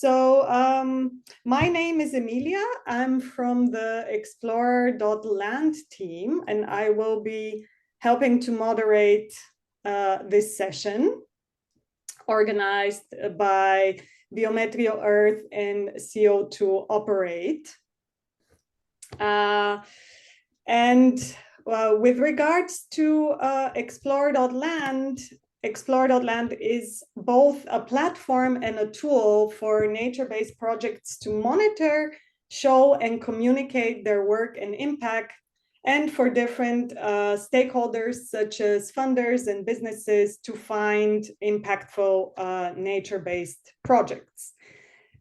My name is Emilia. I'm from the explorer.land team, and I will be helping to moderate this session organized by Biometrio.earth and CO2 Operate. With regards to explorer.land, explorer.land is both a platform and a tool for nature-based projects to monitor, show, and communicate their work and impact, and for different stakeholders such as funders and businesses to find impactful nature-based projects.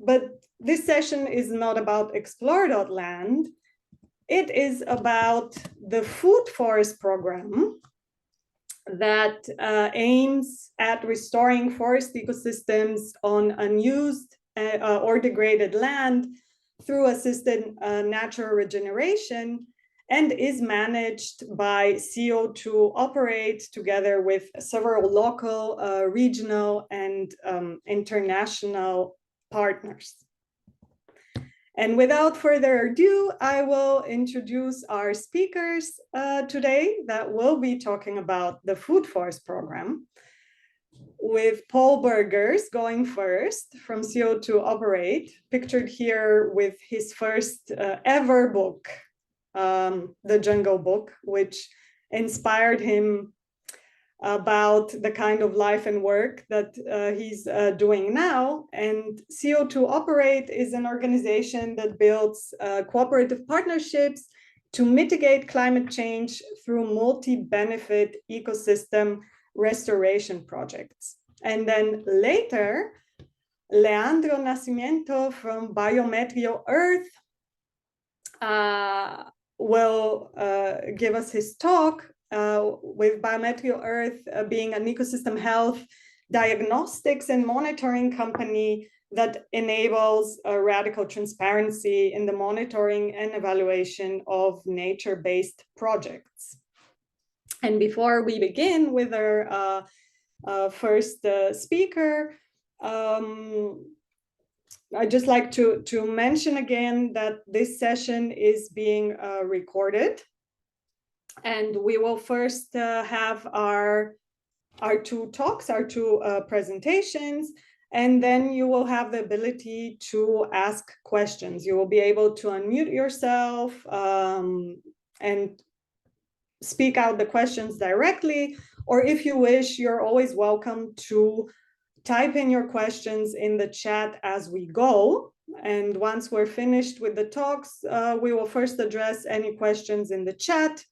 But this session is not about explorer.land. It is about the Food Forest Program that aims at restoring forest ecosystems on unused or degraded land through assisted natural regeneration, and is managed by CO2 Operate together with several local, regional, and international partners. And without further ado, I will introduce our speakers today that will be talking about the Food Forest Program, with Paul Burgers going first from CO2 Operate, pictured here with his first ever book, The Jungle Book, which inspired him about the kind of life and work that he's doing now. And CO2 Operate is an organization that builds cooperative partnerships to mitigate climate change through multi-benefit ecosystem restoration projects. And then later, Leandro Nascimento from biometrio.earth will give us his talk, with biometrio.earth being an ecosystem health diagnostics and monitoring company that enables a radical transparency in the monitoring and evaluation of nature-based projects. And before we begin with our first speaker, I'd just like to mention again that this session is being recorded. And we will first have our two talks, our two presentations, and then you will have the ability to ask questions. You will be able to unmute yourself and speak out the questions directly, or if you wish, you're always welcome to type in your questions in the chat as we go. And once we're finished with the talks, we will first address any questions in the chat,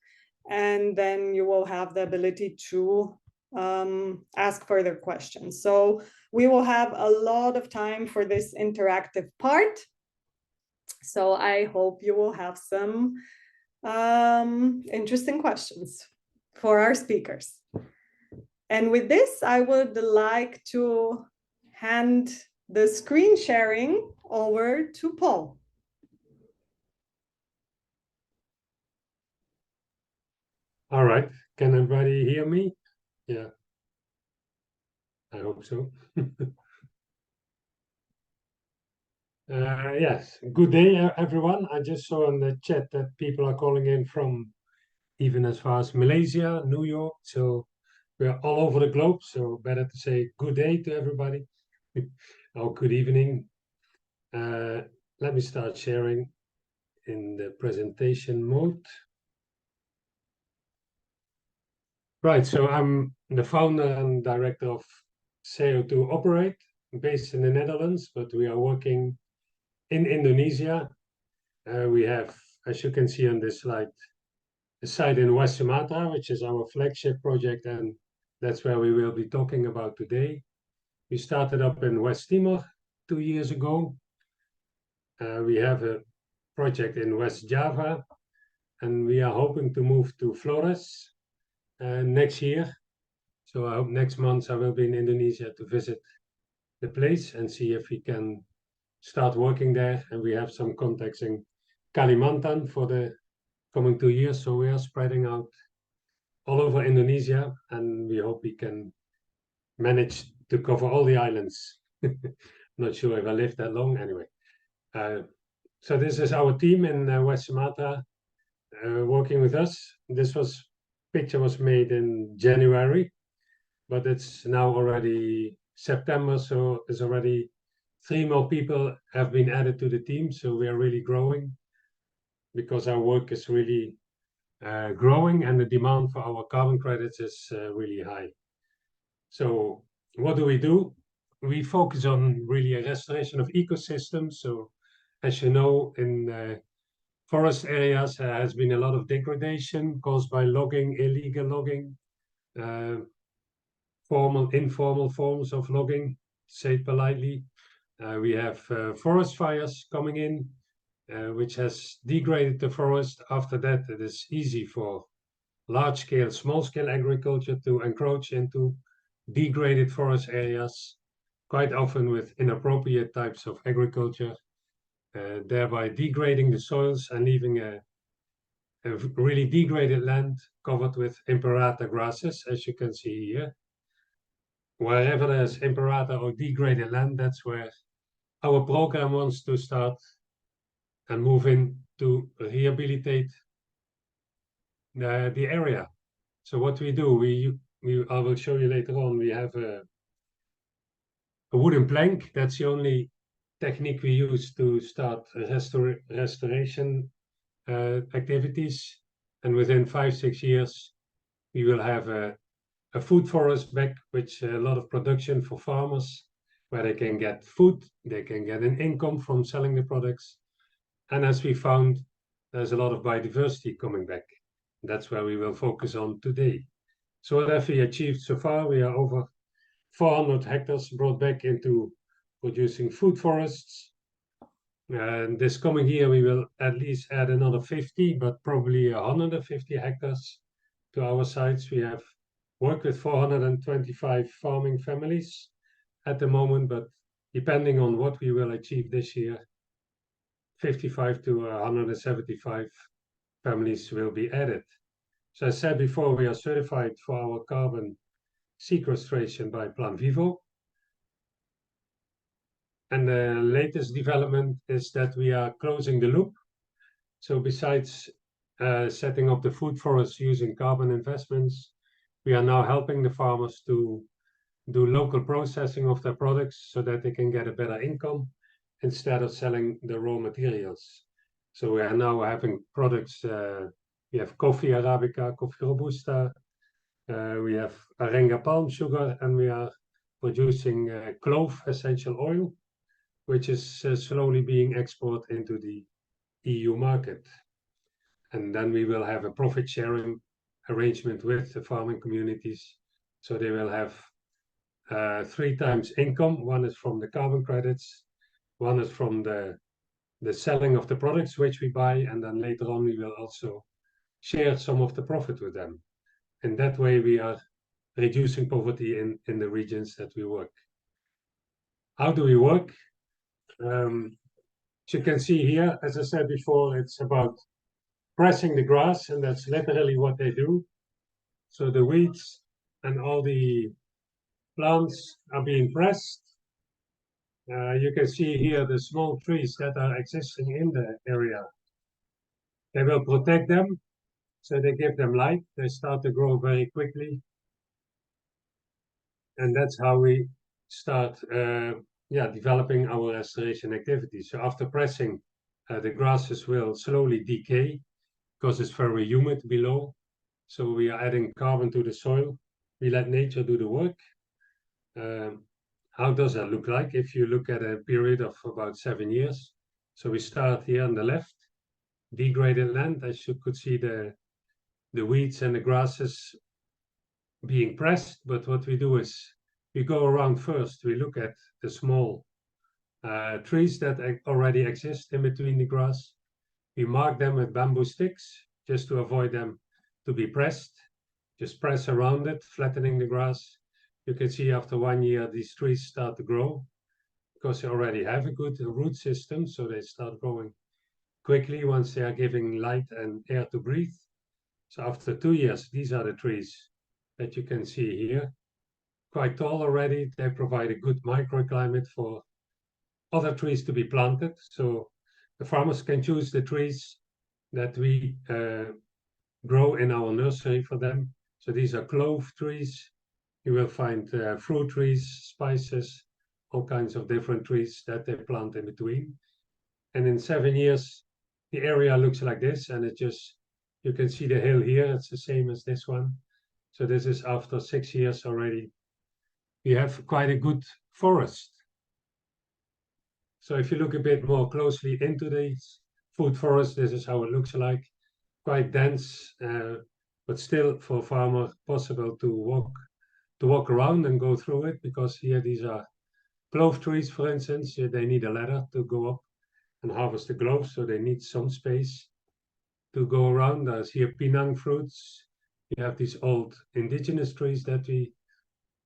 and then you will have the ability to ask further questions. So we will have a lot of time for this interactive part. So I hope you will have some interesting questions for our speakers. And with this, I would like to hand the screen sharing over to Paul. All right, can everybody hear me? Yeah, I hope so. Yes, good day, everyone. I just saw in the chat that people are calling in from even as far as Malaysia, New York. So we're all over the globe. So better to say good day to everybody or good evening. Let me start sharing in the presentation mode. Right, so I'm the founder and director of CO2 Operate, based in the Netherlands, but we are working in Indonesia. We have, as you can see on this slide, a site in West Sumatra, which is our flagship project, and that's where we will be talking about today. We started up in West Timor 2 years ago. We have a project in West Java, and we are hoping to move to Flores next year. So I hope next month I will be in Indonesia to visit the place and see if we can start working there. And we have some contacts in Kalimantan for the coming 2 years. So we are spreading out all over Indonesia, and we hope we can manage to cover all the islands. Not sure if I lived that long anyway. So this is our team in West Sumatra working with us. This picture was made in January, but it's now already September, so there's already 3 more people have been added to the team. So we are really growing because our work is really growing and the demand for our carbon credits is really high. So what do? We focus on really a restoration of ecosystems. So as you know, in forest areas has been a lot of degradation caused by logging, illegal logging, formal, informal forms of logging, say it politely. We have forest fires coming in, which has degraded the forest. After that, it is easy for large-scale, small-scale agriculture to encroach into degraded forest areas, quite often with inappropriate types of agriculture, thereby degrading the soils and leaving a really degraded land covered with imperata grasses, as you can see here. Wherever there's imperata or degraded land, that's where our program wants to start and move in to rehabilitate the area. So what we do, I will show you later on, we have a wooden plank. That's the only technique we use to start restoration activities. And within 5-6 years, we will have a food forest back, which a lot of production for farmers, where they can get food, they can get an income from selling the products. And as we found, there's a lot of biodiversity coming back. That's where we will focus on today. So what have we achieved so far? We are over 400 hectares brought back into producing food forests. And this coming year, we will at least add another 50, but probably 150 hectares to our sites. We have worked with 425 farming families at the moment, but depending on what we will achieve this year, 55 to 175 families will be added. So I said before, we are certified for our carbon sequestration by Plan Vivo. And the latest development is that we are closing the loop. So besides setting up the food forests using carbon investments, we are now helping the farmers to do local processing of their products so that they can get a better income instead of selling the raw materials. So we are now having products, we have coffee Arabica, coffee Robusta, we have Arenga palm sugar, and we are producing clove essential oil, which is slowly being exported into the EU market. And then we will have a profit sharing arrangement with the farming communities. So they will have 3 times income. One is from the carbon credits, one is from the selling of the products which we buy, and then later on we will also share some of the profit with them. In that way, we are reducing poverty in the regions that we work. How do we work? As you can see here, as I said before, it's about pressing the grass, and that's literally what they do. So the weeds and all the plants are being pressed. You can see here the small trees that are existing in the area. They will protect them, so they give them light. They start to grow very quickly. And that's how we start developing our restoration activities. So after pressing, the grasses will slowly decay because it's very humid below. So we are adding carbon to the soil. We let nature do the work. How does that look like if you look at a period of about 7 years? So we start here on the left, degraded land. As you could see, the weeds and the grasses being pressed. But what we do is we go around first. We look at the small trees that already exist in between the grass. We mark them with bamboo sticks just to avoid them to be pressed. Just press around it, flattening the grass. You can see after 1 year, these trees start to grow because they already have a good root system. So they start growing quickly once they are giving light and air to breathe. So after 2 years, these are the trees that you can see here. Quite tall already. They provide a good microclimate for other trees to be planted. So the farmers can choose the trees that we grow in our nursery for them. So these are clove trees. You will find fruit trees, spices, all kinds of different trees that they plant in between. And in 7 years, the area looks like this, and it just, you can see the hill here, it's the same as this one. So this is after 6 years already. We have quite a good forest. So if you look a bit more closely into the food forest, this is how it looks like. Quite dense, but still for a farmer possible to walk around and go through it, because here these are clove trees, for instance. They need a ladder to go up and harvest the cloves, so they need some space to go around. There's here pinang fruits. You have these old indigenous trees that we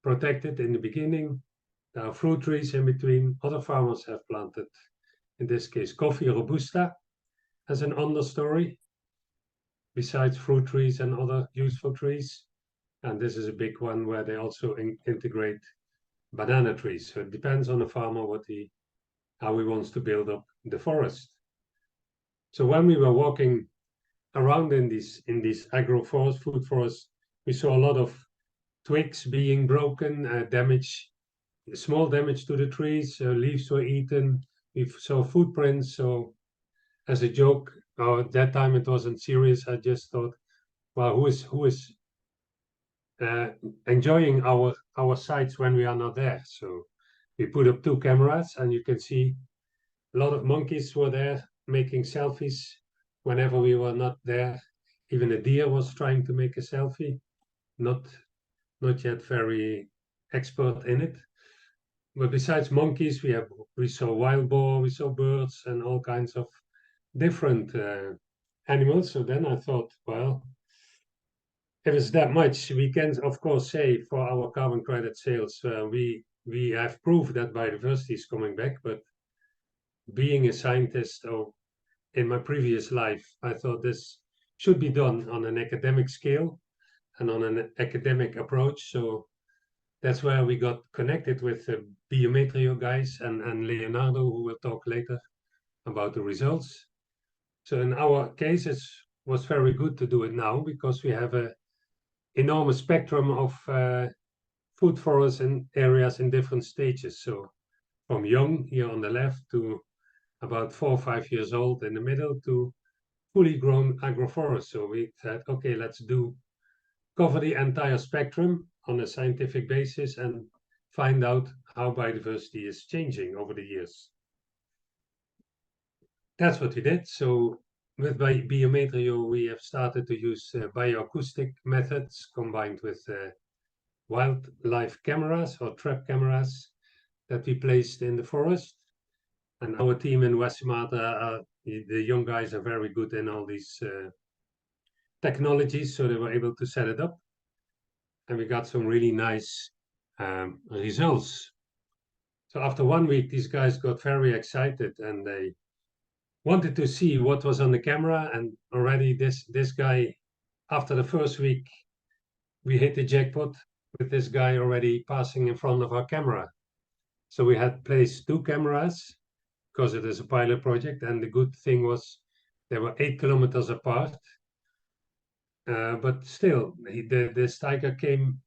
protected in the beginning. There are fruit trees in between. Other farmers have planted, in this case, coffee robusta as an understory, besides fruit trees and other useful trees. And this is a big one where they also integrate banana trees. So it depends on the farmer how he wants to build up the forest. So when we were walking around in these agroforest, food forests, we saw a lot of twigs being broken, small damage to the trees, leaves were eaten. We saw footprints. So as a joke, at that time it wasn't serious. I just thought, well, who is enjoying our sites when we are not there? So we put up 2 cameras, and you can see a lot of monkeys were there making selfies whenever we were not there. Even a deer was trying to make a selfie, not yet very expert in it. But besides monkeys, we saw wild boar, we saw birds, and all kinds of different animals. So then I thought, well, if it's that much, we can of course say for our carbon credit sales, we have proof that biodiversity is coming back. But being a scientist, or in my previous life, I thought this should be done on an academic scale and on an academic approach. So that's where we got connected with the biometrio guys and Leonardo, who will talk later about the results. So in our case, it was very good to do it now, because we have an enormous spectrum of food forests and areas in different stages. So from young here on the left to about 4 or 5 years old in the middle to fully grown agroforest. So we said, okay, let's cover the entire spectrum on a scientific basis and find out how biodiversity is changing over the years. That's what we did. So with biometrio, we have started to use bioacoustic methods combined with wildlife cameras or trap cameras that we placed in the forest. And our team in West Sumatra, the young guys are very good in all these technologies, so they were able to set it up. And we got some really nice results. So after 1 week, these guys got very excited, and they wanted to see what was on the camera. And already this guy, after the first week, we hit the jackpot with this guy already passing in front of our camera. So we had placed 2 cameras, because it is a pilot project, and the good thing was they were 8 kilometers apart. But still, this tiger came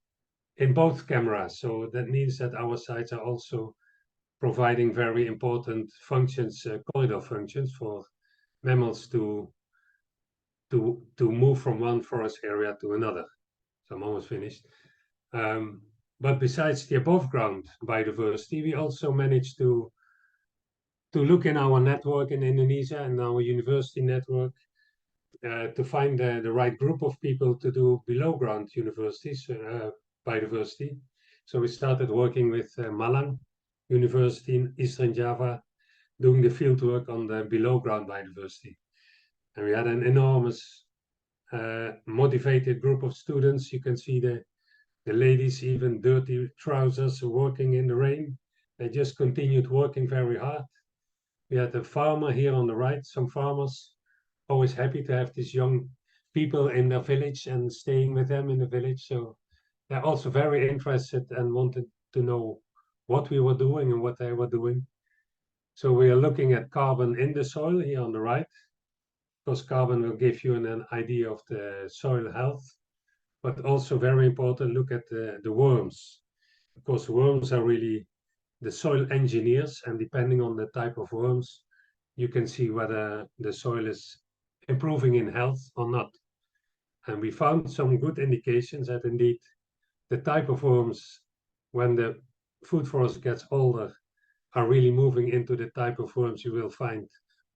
in both cameras. So that means that our sites are also providing very important functions, corridor functions for mammals to move from one forest area to another. So I'm almost finished. But besides the above ground biodiversity, we also managed to look in our network in Indonesia and our university network to find the right group of people to do below ground universities, biodiversity. So we started working with Malang University in Eastern Java, doing the field work on the below ground biodiversity. And we had an enormous motivated group of students. You can see the ladies, even dirty trousers, working in the rain. They just continued working very hard. We had a farmer here on the right, some farmers, always happy to have these young people in their village and staying with them in the village. So they're also very interested and wanted to know what we were doing and what they were doing. So we are looking at carbon in the soil here on the right, because carbon will give you an idea of the soil health, but also very important, look at the worms, because worms are really the soil engineers, and depending on the type of worms, you can see whether the soil is improving in health or not. And we found some good indications that indeed the type of worms, when the food forest gets older, are really moving into the type of worms you will find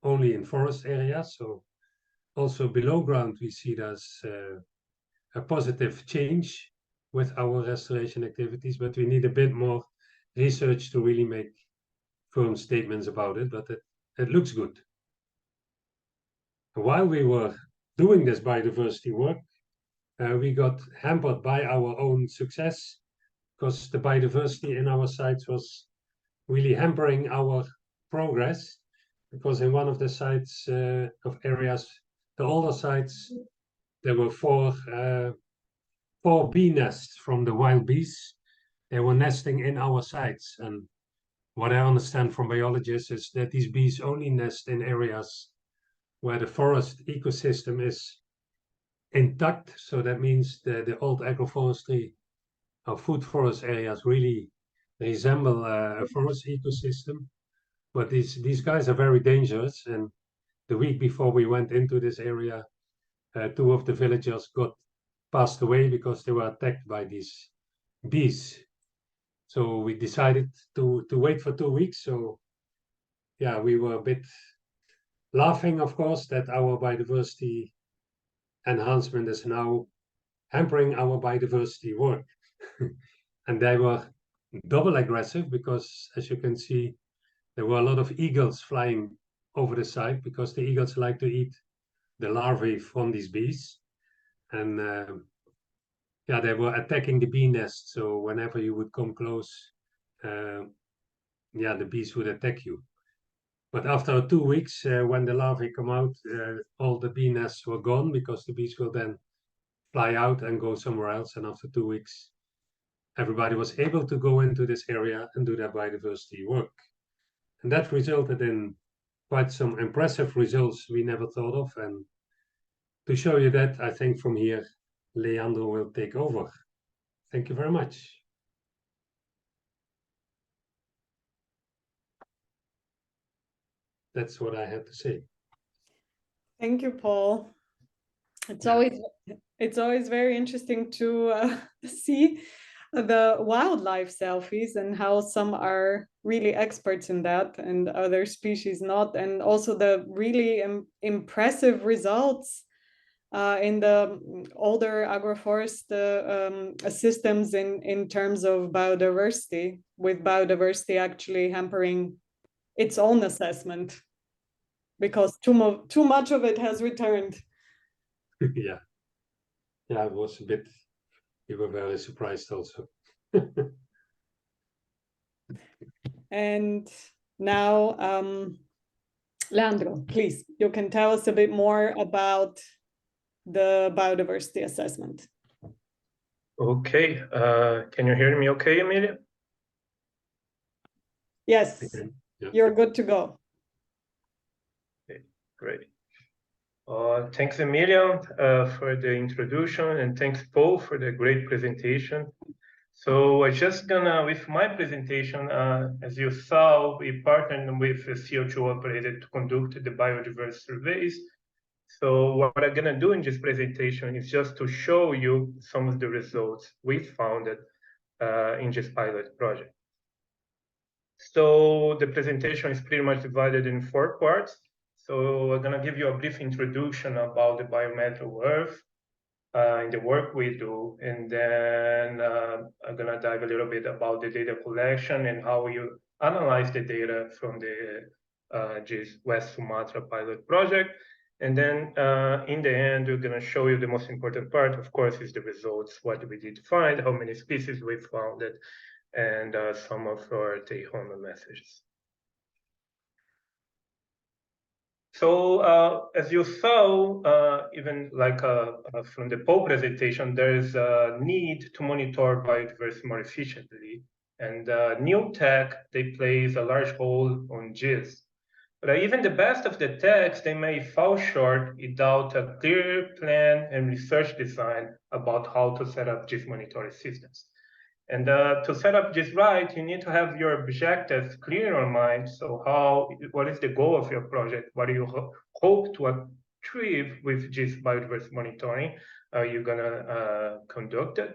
only in forest areas. So also below ground, we see there's a positive change with our restoration activities, but we need a bit more research to really make firm statements about it, but it looks good. While we were doing this biodiversity work, we got hampered by our own success, because the biodiversity in our sites was really hampering our progress, because in one of the sites of areas, the older sites, there were four bee nests from the wild bees. They were nesting in our sites, and what I understand from biologists is that these bees only nest in areas where the forest ecosystem is intact. So that means the old agroforestry or food forest areas really resemble a forest ecosystem. But these guys are very dangerous. And the week before we went into this area, two of the villagers got passed away because they were attacked by these bees. So we decided to wait for 2 weeks. So yeah, we were a bit laughing, of course, that our biodiversity enhancement is now hampering our biodiversity work. And they were double aggressive because, as you can see, there were a lot of eagles flying over the site, because the eagles like to eat the larvae from these bees. And yeah, they were attacking the bee nest. So whenever you would come close, yeah, the bees would attack you. But after 2 weeks, when the larvae come out, all the bee nests were gone, because the bees will then fly out and go somewhere else. And after 2 weeks, everybody was able to go into this area and do their biodiversity work. And that resulted in quite some impressive results we never thought of. And to show you that, I think from here, Leandro will take over. Thank you very much. That's what I had to say. Thank you, Paul. It's always very interesting to see the wildlife selfies and how some are really experts in that and other species not, and also the really impressive results in the older agroforest systems in terms of biodiversity, with biodiversity actually hampering its own assessment because too much of it has returned. Yeah, it was a bit, we were very surprised also. And now, Leandro, please, you can tell us a bit more about the biodiversity assessment. Okay, can you hear me okay, Emilia? Yes, yeah. You're good to go. Okay, great. Thanks, Emilia, for the introduction, and thanks, Paul, for the great presentation. So I'm just gonna, with my presentation, as you saw, we partnered with the CO2 operator to conduct the biodiversity surveys. So what I'm gonna do in this presentation is just to show you some of the results we found in this pilot project. So the presentation is pretty much divided in 4 parts. So I'm gonna give you a brief introduction about the biometrio.earth and the work we do, and then I'm gonna dive a little bit about the data collection and how you analyze the data from the this West Sumatra pilot project. And then in the end, we're gonna show you the most important part, of course, is the results, what we did find, how many species we found, and some of our take-home messages. So as you saw, even like from the Paul presentation, there is a need to monitor biodiversity more efficiently. And new tech, they plays a large role on GIS. But even the best of the techs, they may fall short without a clear plan and research design about how to set up GIS monitoring systems. And to set up GIS right, you need to have your objectives clear in your mind. So what is the goal of your project? What do you hope to achieve with GIS biodiversity monitoring? Are you gonna conduct it?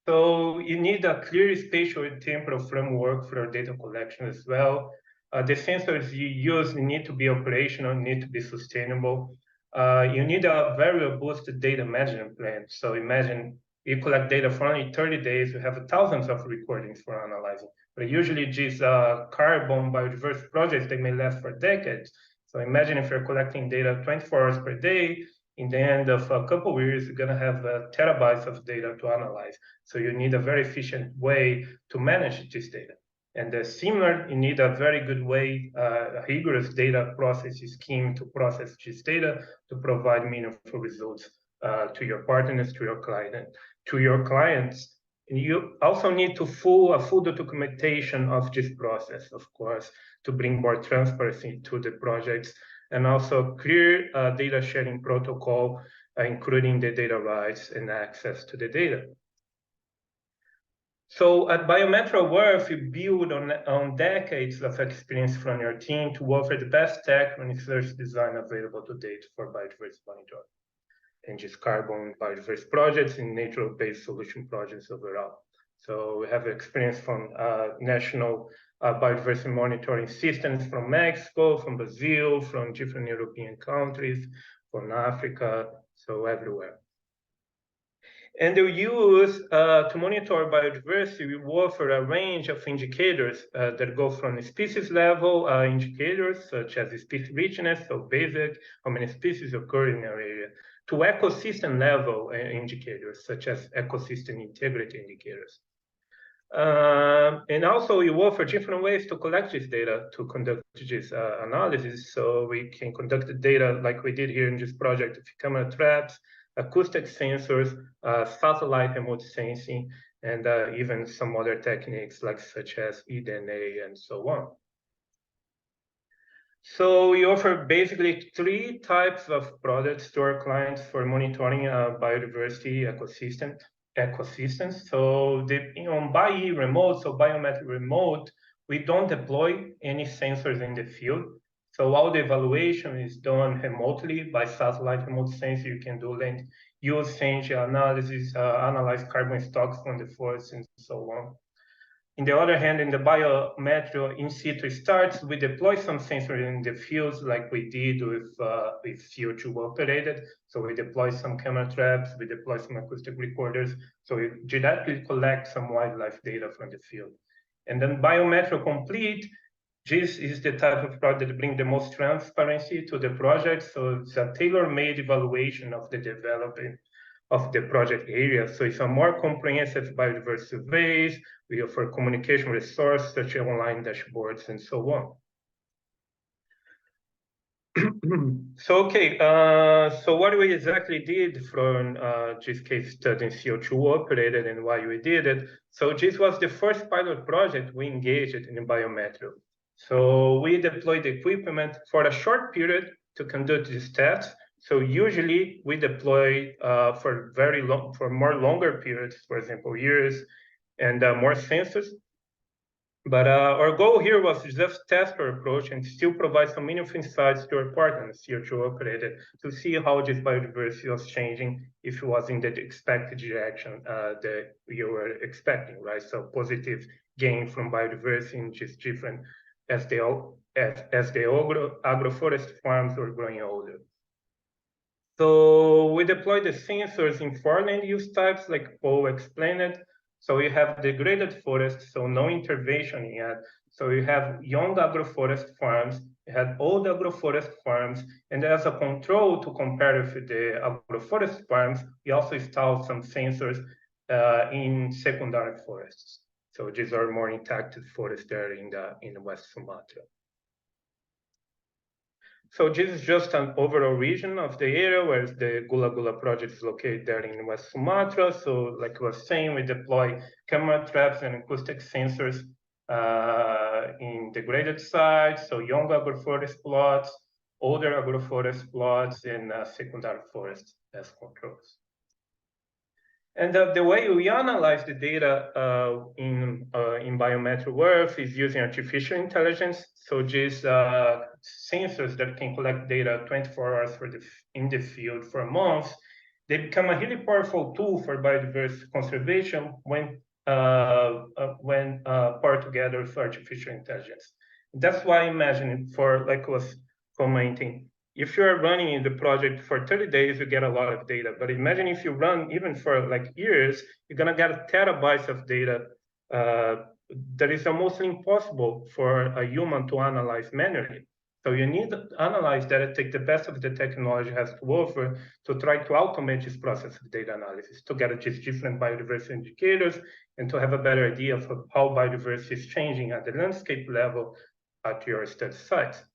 So you need a clear spatial and temporal framework for data collection as well. The sensors you use need to be operational, need to be sustainable. You need a very robust data management plan. So imagine you collect data for only 30 days, you have thousands of recordings for analyzing. But usually these carbon biodiversity projects, they may last for decades. So imagine if you're collecting data 24 hours per day, in the end of a couple of years, you're gonna have terabytes of data to analyze. So you need a very efficient way to manage this data. And similar, you need a very good way, a rigorous data processing scheme to process this data to provide meaningful results to your partners, to your clients. And you also need a full documentation of this process, of course, to bring more transparency to the projects, and also clear data sharing protocol, including the data rights and access to the data. So at biometrio.earth, you build on decades of experience from your team to offer the best tech and research design available to date for biodiversity monitoring and just carbon biodiversity projects and nature-based solution projects overall. So we have experience from national biodiversity monitoring systems from Mexico, from Brazil, from different European countries, from Africa, so everywhere. And they use to monitor biodiversity, we offer a range of indicators that go from species level indicators, such as species richness, so basic, how many species occur in an area, to ecosystem level indicators, such as ecosystem integrity indicators. And also you offer different ways to collect this data to conduct this analysis. So we can conduct the data like we did here in this project with camera traps, acoustic sensors, satellite remote sensing, and even some other techniques like such as eDNA and so on. So we offer basically 3 types of products to our clients for monitoring biodiversity ecosystems. So on BioE remote, so biometric remote, we don't deploy any sensors in the field. So all the evaluation is done remotely by satellite remote sensor. You can do land use change analysis, analyze carbon stocks from the forest and so on. On the other hand, in the biometrio in-situ starts, we deploy some sensors in the fields like we did with CO2 operated. So we deploy some camera traps, we deploy some acoustic recorders. So we directly collect some wildlife data from the field. And then biometrio complete, this is the type of product that brings the most transparency to the project. So it's a tailor-made evaluation of the development of the project area. So it's a more comprehensive biodiversity surveys. We offer communication resources such as online dashboards and so on. So what we exactly did from this case study in CO2 operated and why we did it. So this was the first pilot project we engaged in biometrio. So we deployed equipment for a short period to conduct these tests. So usually we deploy for more longer periods, for example, years, and more sensors. But our goal here was to just test our approach and still provide some meaningful insights to our partners, CO2 operated, to see how this biodiversity was changing if it was in the expected direction that you were expecting, right? So positive gain from biodiversity in just different as the agroforest farms were growing older. So we deployed the sensors in 4 land use types, like Paul explained. So you have degraded forest, so no intervention yet. So you have young agroforest farms, you have old agroforest farms, and as a control to compare with the agroforest farms, we also installed some sensors in secondary forests. So these are more intact forests there in the West Sumatra. So this is just an overall region of the area where the Gula Gula project is located there in West Sumatra. So like I was saying, we deploy camera traps and acoustic sensors in degraded sites, so young agroforest plots, older agroforest plots, and secondary forests as controls. And the way we analyze the data in biometrio.earth is using artificial intelligence. So these sensors that can collect data 24 hours in the field for months, they become a really powerful tool for biodiversity conservation when paired together with artificial intelligence. That's why I imagine, for like I was commenting, if you're running the project for 30 days, you get a lot of data. But imagine if you run even for like years, you're gonna get terabytes of data that is almost impossible for a human to analyze manually. So you need to analyze that, take the best of the technology has to offer to try to automate this process of data analysis, to get these different biodiversity indicators and to have a better idea of how biodiversity is changing at the landscape level at your study sites.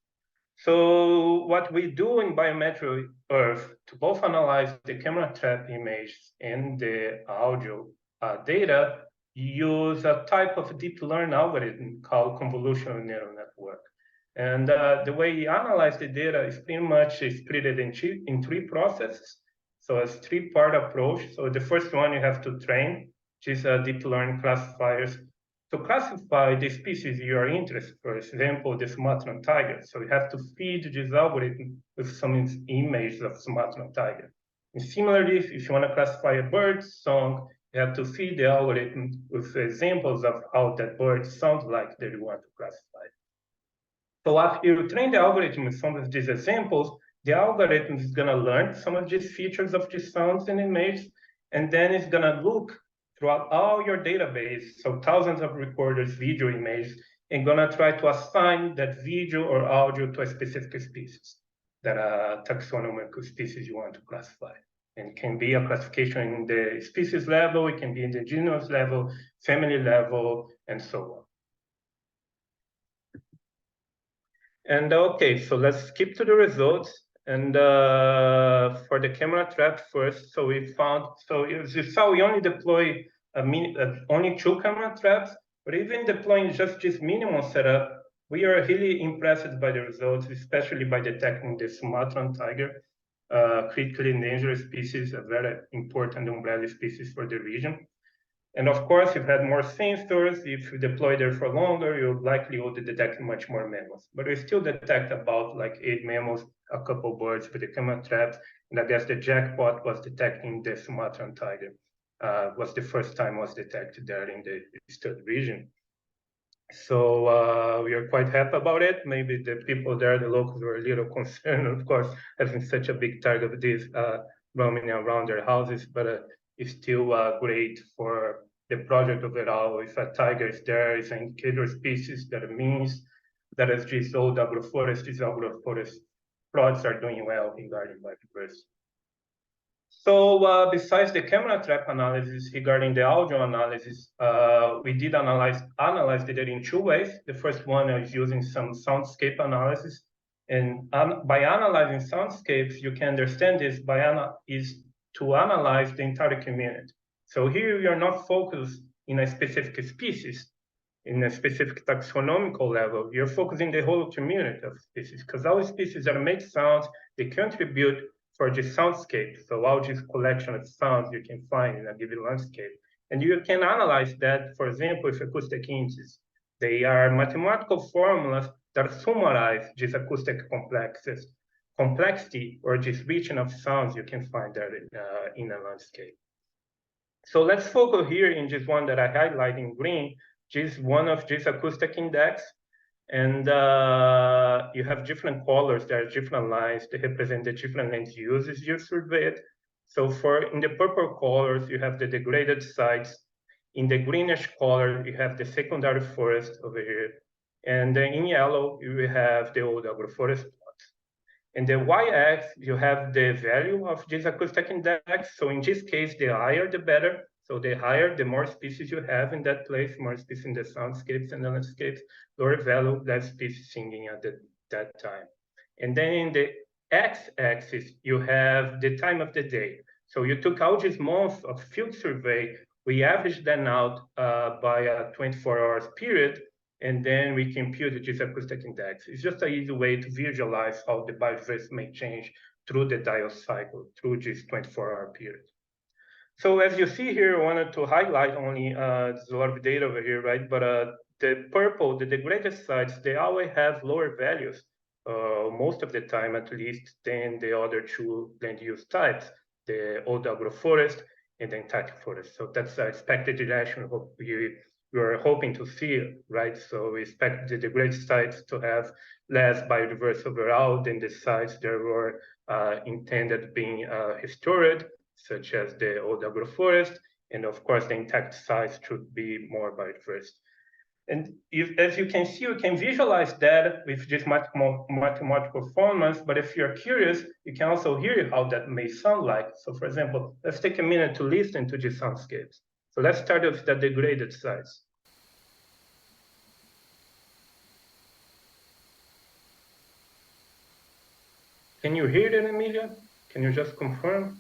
So what we do in biometrio.earth to both analyze the camera trap image and the audio data, use a type of deep learning algorithm called convolutional neural network. And the way we analyze the data is pretty much split in three processes. So it's a three-part approach. So the first one you have to train, which is deep learning classifiers to classify the species you are interested in, for example, the Sumatran tiger. So you have to feed this algorithm with some images of Sumatran tiger. And similarly, if you want to classify a bird song, you have to feed the algorithm with examples of how that bird sounds like that you want to classify. So after you train the algorithm with some of these examples, the algorithm is going to learn some of these features of these sounds and images, and then it's going to look throughout all your database, so thousands of recorders, video, images, and gonna try to assign that video or audio to a specific species, that taxonomic species you want to classify. And it can be a classification in the species level, it can be in the genus level, family level, and so on. And okay, so let's skip to the results. And for the camera trap first, so we found, so as you saw, we only deploy only 2 camera traps, but even deploying just this minimal setup, we are really impressed by the results, especially by detecting the Sumatran tiger, critically endangered species, a very important umbrella species for the region. And of course, if you had more sensors, if you deploy there for longer, you likely would detect much more mammals. But we still detect about like 8 mammals, a couple birds with the camera traps, and I guess the jackpot was detecting the Sumatran tiger. Was the first time was detected there in the study region. So we are quite happy about it. Maybe the people there, the locals, were a little concerned, of course, having such a big target of this roaming around their houses, but it's still great for the project overall. If a tiger is there, it's an indicator species that means that as these old agroforests, these agroforest plots are doing well regarding biodiversity. So besides the camera trap analysis regarding the audio analysis, we did analyze the data in 2 ways. The first one is using some soundscape analysis. And by analyzing soundscapes, you can understand this is to analyze the entire community. So here we are not focused in a specific species, in a specific taxonomical level. You're focusing the whole community of species, because all species that make sounds, they contribute for the soundscape. So all this collection of sounds you can find in a given landscape. And you can analyze that, for example, with acoustic indices. They are mathematical formulas that summarize this acoustic complexity or this region of sounds you can find there in a landscape. So let's focus here in this one that I highlight in green, this one of this acoustic index. And you have different colors, there are different lines that represent the different land uses you surveyed. So in the purple colors, you have the degraded sites. In the greenish color, you have the secondary forest over here. And then in yellow, you have the old agroforest plots. In the y-axis, you have the value of this acoustic index. So in this case, the higher, the better. So the higher, the more species you have in that place, more species in the soundscapes and the landscapes, lower value, less species singing at that time. And then in the x-axis, you have the time of the day. So you took all this month of field survey, we averaged that out by a 24 hours period, and then we compute this acoustic index. It's just an easy way to visualize how the biodiversity may change through the diel cycle, through this 24-hour period. So as you see here, I wanted to highlight only, there's a lot of data over here, right? But the purple, the degraded sites, they always have lower values, most of the time at least, than the other two land use types, the old agroforest and the intact forest. So that's the expected direction we are hoping to see, right? So we expect the degraded sites to have less biodiversity overall than the sites that were intended being restored, such as the old agroforest, and of course the intact sites should be more biodiverse. And as you can see, you can visualize that with just mathematical performance, but if you're curious, you can also hear how that may sound like. So for example, let's take a minute to listen to these soundscapes. So let's start with the degraded sites. Can you hear it, Emilia? Can you just confirm?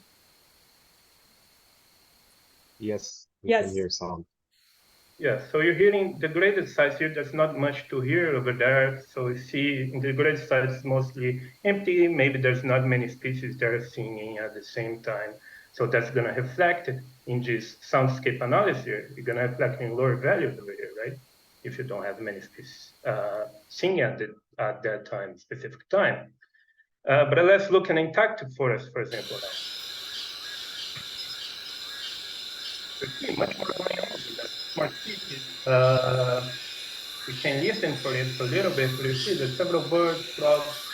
Yes, we Yes. can hear sound. Yeah, so you're hearing the degraded sites here. There's not much to hear over there. So you see in the degraded sites mostly empty. Maybe there's not many species there singing at the same time. So that's going to reflect in this soundscape analysis here. You're going to reflect in lower values over here, right? If you don't have many species singing at that time, specific time. But let's look at intact forest, for example. Now. There's much more going on with that. More species. We can listen for it a little bit, but you see there's several birds, frogs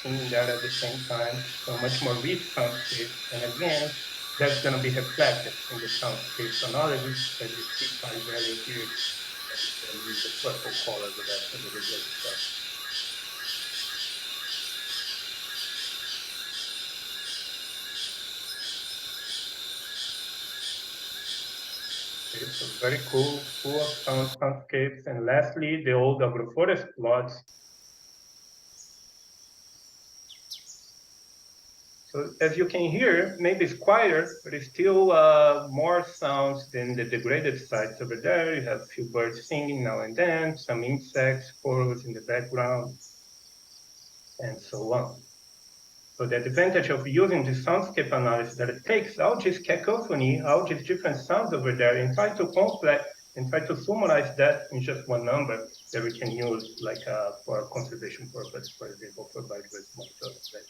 singing there at the same time. So much more rich soundscape. And again, that's going to be reflected in the soundscape analysis as you see by value here. And use the purple color with that for the regular stuff. Okay, so very cool soundscapes. And lastly, the old agroforest plots. So as you can hear, maybe it's quieter, but it's still more sounds than the degraded sites over there. You have a few birds singing now and then, some insects, squirrels in the background, and so on. So the advantage of using the soundscape analysis that it takes all this cacophony, all these different sounds over there, and try to complex and try to summarize that in just one number that we can use, like for conservation purpose, for example, for biodiversity monitoring. Right?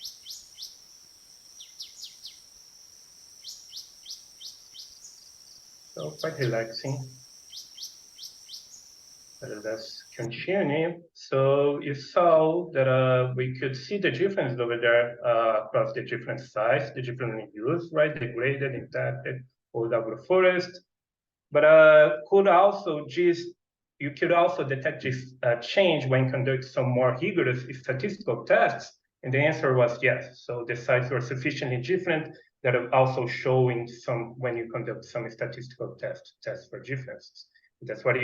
So quite relaxing. Let's continue. So you saw that we could see the difference over there across the different sites, the different use, right? Degraded, intact, old agroforest. But you could also detect this change when conduct some more rigorous statistical tests. And the answer was yes. So the sites were sufficiently different that are also showing some when you conduct some statistical tests for differences. That's what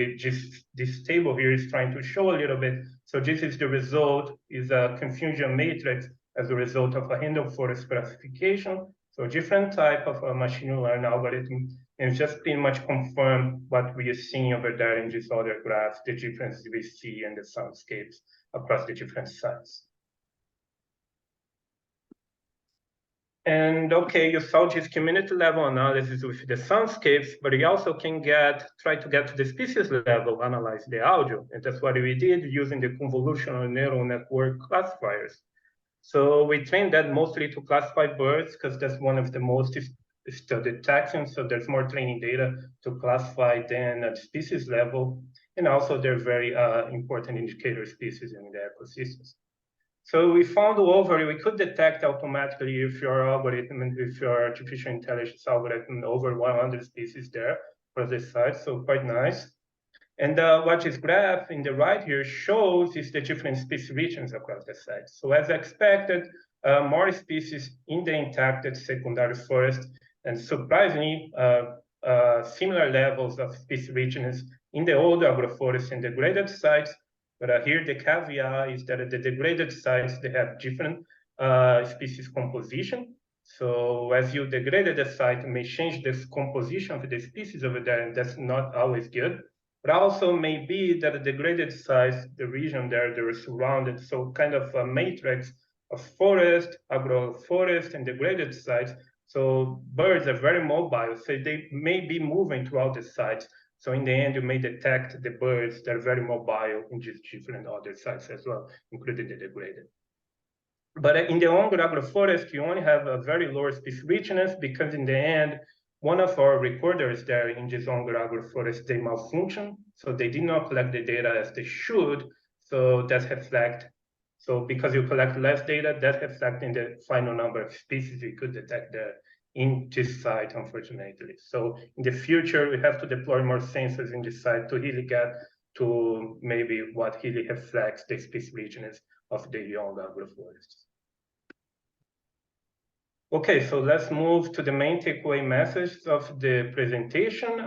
this table here is trying to show a little bit. So this is the result, is a confusion matrix as a result of a random forest classification. So different type of a machine learning algorithm, and just pretty much confirm what we are seeing over there in this other graph, the differences we see in the soundscapes across the different sites. And okay, you saw this community level analysis with the soundscapes, but you also can try to get to the species level, analyze the audio. And that's what we did using the convolutional neural network classifiers. So we trained that mostly to classify birds because that's one of the most studied taxons. So there's more training data to classify than at species level. And also they're very important indicator species in the ecosystems. So we found we could detect automatically if your algorithm and if your artificial intelligence algorithm over 100 species there for this site, so quite nice. And what this graph in the right here shows is the different species regions across the site. So as expected, more species in the intact secondary forest, and surprisingly, similar levels of species regions in the old agroforest and degraded sites, But here the caveat is that the degraded sites, they have different species composition. So as you degrade the site, it may change the composition of the species over there, and that's not always good. But also may be that the degraded sites, the region there, they're surrounded, so kind of a matrix of forest, agroforest, and degraded sites. So birds are very mobile, so they may be moving throughout the sites. So in the end, you may detect the birds that are very mobile in just different other sites as well, including the degraded. But in the Ongar agroforest, you only have a very low species richness because in the end, one of our recorders there in this Ongar agroforest, they malfunction. So they did not collect the data as they should. So that reflects. So because you collect less data, that reflects in the final number of species you could detect there in this site, unfortunately. So in the future, we have to deploy more sensors in this site to really get to maybe what really reflects the species richness of the young agroforests. Okay, so let's move to the main takeaway message of the presentation.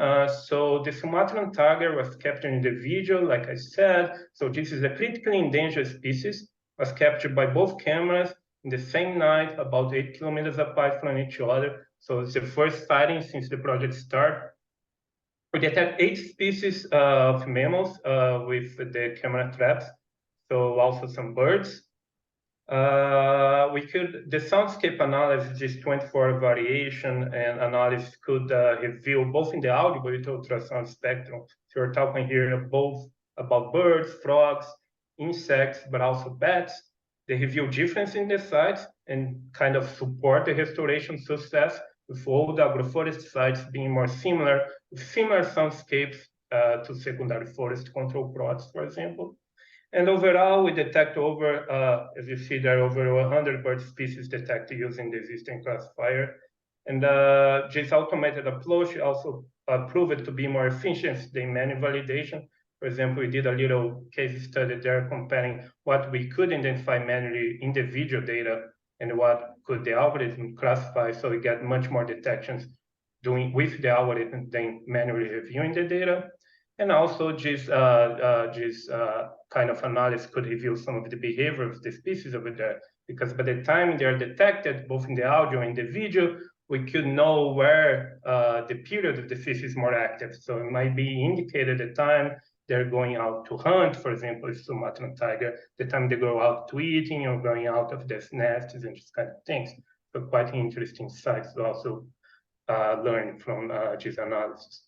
So the Sumatran tiger was captured in the video, like I said. So this is a critically endangered species, was captured by both cameras in the same night, about 8 kilometers apart from each other. So it's the first sighting since the project started. We detect 8 species of mammals with the camera traps, so also some birds. The soundscape analysis, this 24-hour variation and analysis could reveal both in the audio but ultrasound spectrum. So we're talking here both about birds, frogs, insects, but also bats. They reveal difference in the sites and kind of support the restoration success with all the agroforest sites being more similar, with similar soundscapes to secondary forest control plots, for example. And overall, we detect over, as you see there, over 100 bird species detected using the existing classifier. And this automated approach also proved to be more efficient than manual validation. For example, we did a little case study there comparing what we could identify manually in the video data and what could the algorithm classify. So we get much more detections doing with the algorithm than manually reviewing the data. And also this kind of analysis could reveal some of the behavior of the species over there, because by the time they're detected, both in the audio and the video, we could know where the period of the fish is more active. So it might be indicated the time they're going out to hunt, for example, a Sumatran tiger, the time they go out to eating or going out of their nests and just kind of things. So quite interesting sites to also learn from this analysis.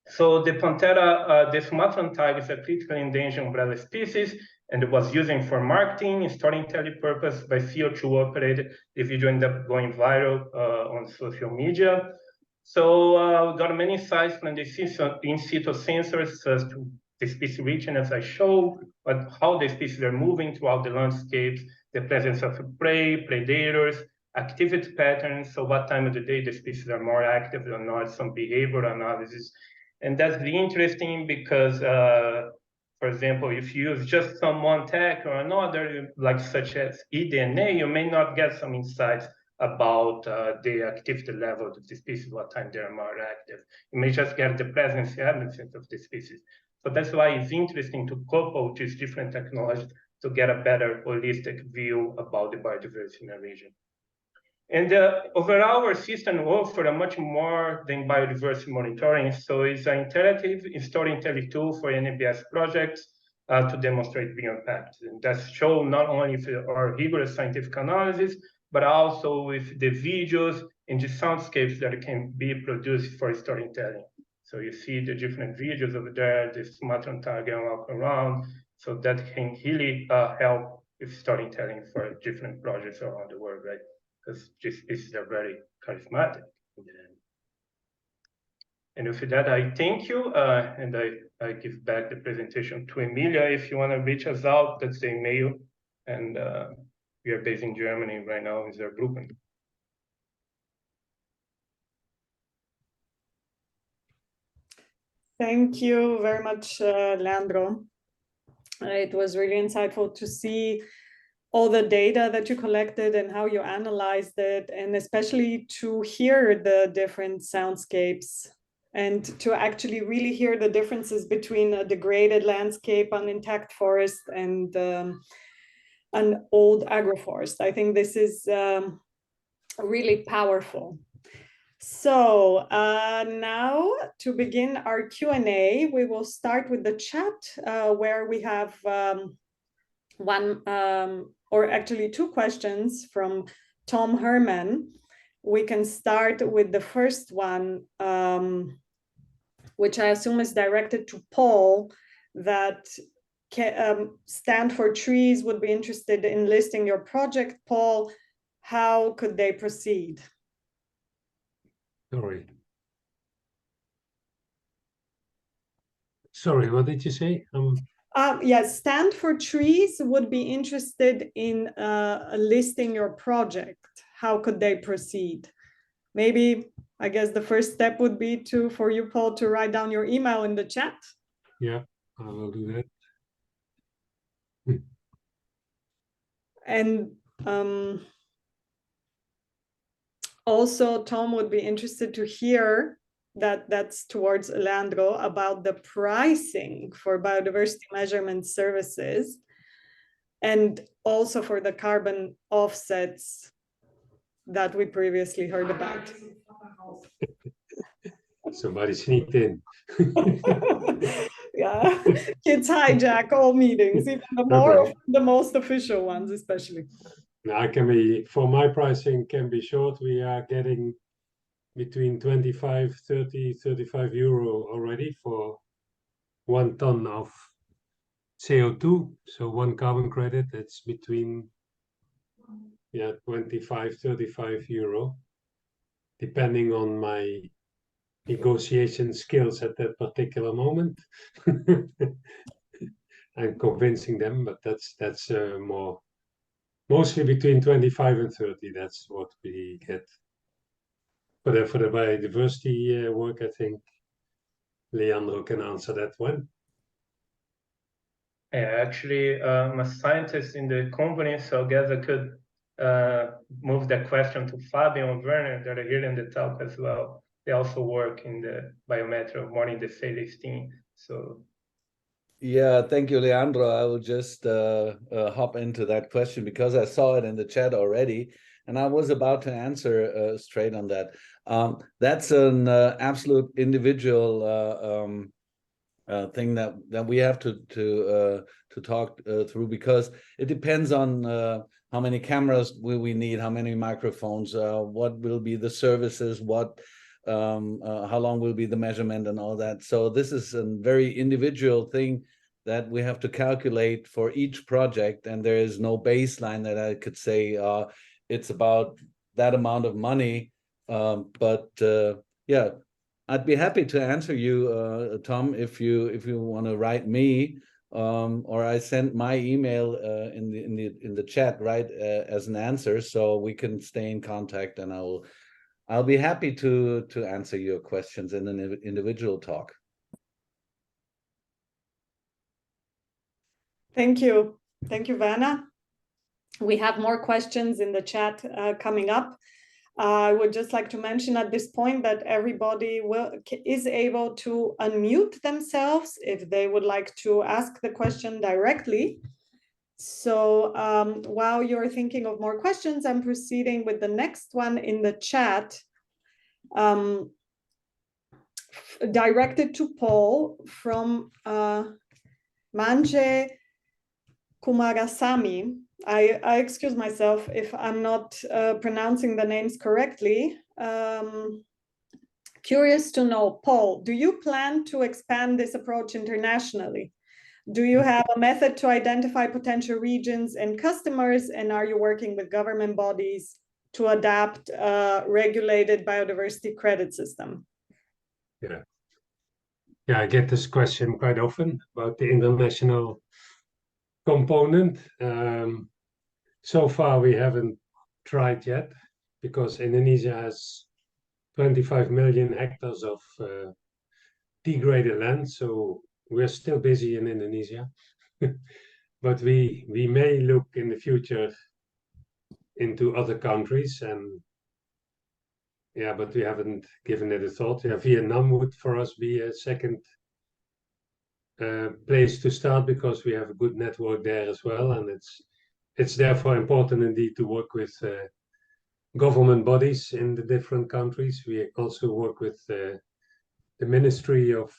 So the Panthera, the Sumatran tiger is a critically endangered umbrella species, and it was using for marketing, storytelling purpose by CO2 operated. The video ended up going viral on social media. So we got many sites from the in-situ sensors as to the species region, as I showed, but how the species are moving throughout the landscapes, the presence of prey, predators, activity patterns, so what time of the day the species are more active or not, some behavior analysis. And that's really interesting because, for example, if you use just some one tag or another, like such as eDNA, you may not get some insights about the activity level of the species, what time they're more active. You may just get the presence and absence of the species. So that's why it's interesting to couple these different technologies to get a better holistic view about the biodiversity in a region. And overall, our system offers a much more than biodiversity monitoring. So it's an interactive storytelling tool for NBS projects to demonstrate bioimpact. And that's shown not only with our rigorous scientific analysis, but also with the videos and the soundscapes that can be produced for storytelling. So you see the different videos over there, the Sumatran tiger walk around. So that can really help with storytelling for different projects around the world, right? Because these species are very charismatic. And with that, I thank you, and I give back the presentation to Emilia. If you want to reach us out, that's the email. And we are based in Germany right now in Saarbrücken. Thank you very much, Leandro. It was really insightful to see all the data that you collected and how you analyzed it, and especially to hear the different soundscapes and to actually really hear the differences between a degraded landscape, an intact forest, and an old agroforest. I think this is really powerful. So now to begin our Q&A, we will start with the chat where we have one or actually two questions from Tom Herman. We can start with the first one, which I assume is directed to Paul, that Stand for Trees would be interested in listing your project. Paul, how could they proceed? Sorry, what did you say? Yes, Stand for Trees would be interested in listing your project. How could they proceed? Maybe, I guess the first step would be for you, Paul, to write down your email in the chat. Yeah, I will do that. And also, Tom would be interested to hear that's towards Leandro about the pricing for biodiversity measurement services and also for the carbon offsets that we previously heard about. Somebody sneaked in. Yeah, kids hijack all meetings, even the most official ones, especially. Now, for my pricing can be short. We are getting between 25, 30, 35 euro already for 1 ton of CO2. So 1 carbon credit, that's between 25, 35 euro, depending on my negotiation skills at that particular moment. I'm convincing them, but that's mostly between 25 and 30. That's what we get. For the biodiversity work, I think Leandro can answer that one. Yeah, actually, I'm a scientist in the company, so I guess I could move that question to Fabio and Werner that are here in the talk as well. They also work in the biometry, more in the Felix team. So. Yeah, thank you, Leandro. I will just hop into that question because I saw it in the chat already, and I was about to answer straight on that. That's an absolute individual thing that we have to talk through, because it depends on how many cameras will we need, how many microphones, what will be the services, how long will be the measurement and all that. So this is a very individual thing that we have to calculate for each project, and there is no baseline that I could say it's about that amount of money. But yeah, I'd be happy to answer you, Tom, if you want to write me, or I send my email in the chat, right, as an answer, so we can stay in contact, and I'll be happy to answer your questions in an individual talk. Thank you, Vanna. We have more questions in the chat coming up. I would just like to mention at this point that everybody is able to unmute themselves if they would like to ask the question directly. So while you're thinking of more questions, I'm proceeding with the next one in the chat, directed to Paul from Manje Kumarasamy. I excuse myself if I'm not pronouncing the names correctly. Curious to know, Paul, do you plan to expand this approach internationally? Do you have a method to identify potential regions and customers, and are you working with government bodies to adapt a regulated biodiversity credit system? Yeah, I get this question quite often about the international component. So far, we haven't tried yet because Indonesia has 25 million hectares of degraded land, so we're still busy in Indonesia. But we may look in the future into other countries, and yeah, but we haven't given it a thought. Yeah, Vietnam would for us be a second place to start because we have a good network there as well, and it's therefore important indeed to work with government bodies in the different countries. We also work with the Ministry of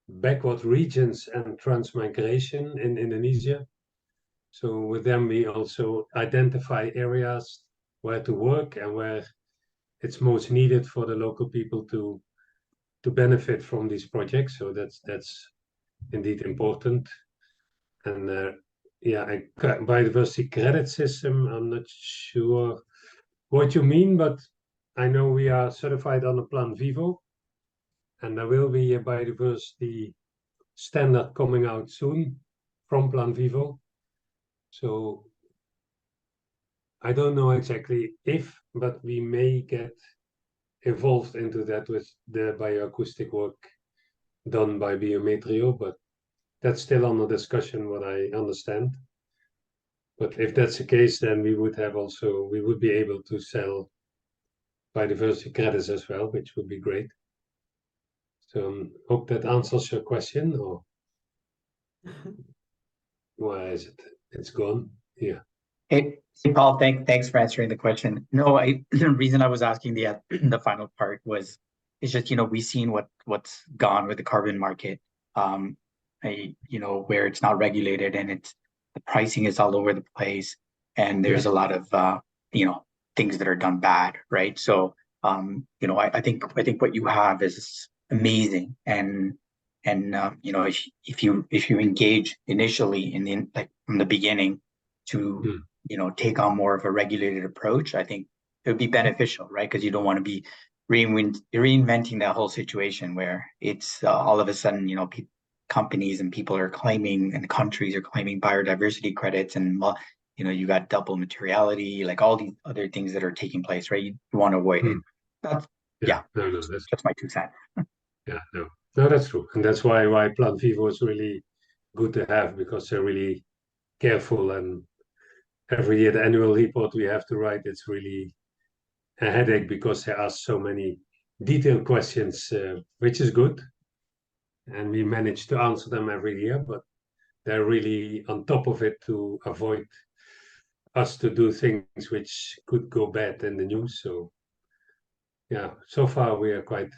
Backward Regions and Transmigration in Indonesia. So with them, we also identify areas where to work and where it's most needed for the local people to benefit from these projects. So that's indeed important. And yeah, a biodiversity credit system, I'm not sure what you mean, but I know we are certified on the Plan Vivo, and there will be a biodiversity standard coming out soon from Plan Vivo. So I don't know exactly if, but we may get involved into that with the bioacoustic work done by Biometrio, but that's still under discussion, what I understand. But if that's the case, then we would be able to sell biodiversity credits as well, which would be great. So hope that answers your question, or why is it? It's gone. Yeah. Hey, Paul, thanks for answering the question. No, the reason I was asking the final part is just, we've seen what's gone with the carbon market, where it's not regulated and the pricing is all over the place, and there's a lot of things that are done bad, right? So I think what you have is amazing, and if you engage initially from the beginning to take on more of a regulated approach, I think it would be beneficial, right? Because you don't want to be reinventing that whole situation where it's all of a sudden, companies and people are claiming and countries are claiming biodiversity credits, and you got double materiality, like all these other things that are taking place, right? You want to avoid it. That's that's my 2 cents. Yeah, no, that's true, and that's why Plan Vivo is really good to have, because they're really careful, and every year the annual report we have to write, it's really a headache because they ask so many detailed questions, which is good, and we manage to answer them every year, but they're really on top of it to avoid us to do things which could go bad in the news. So yeah, so far we are quite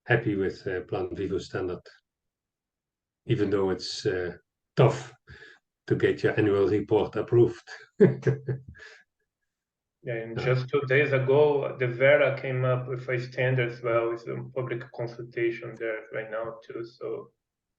happy with Plan Vivo standard, even though it's tough to get your annual report approved. Yeah, and just 2 days ago, the Vera came up with a standard as well. It's a public consultation there right now too. So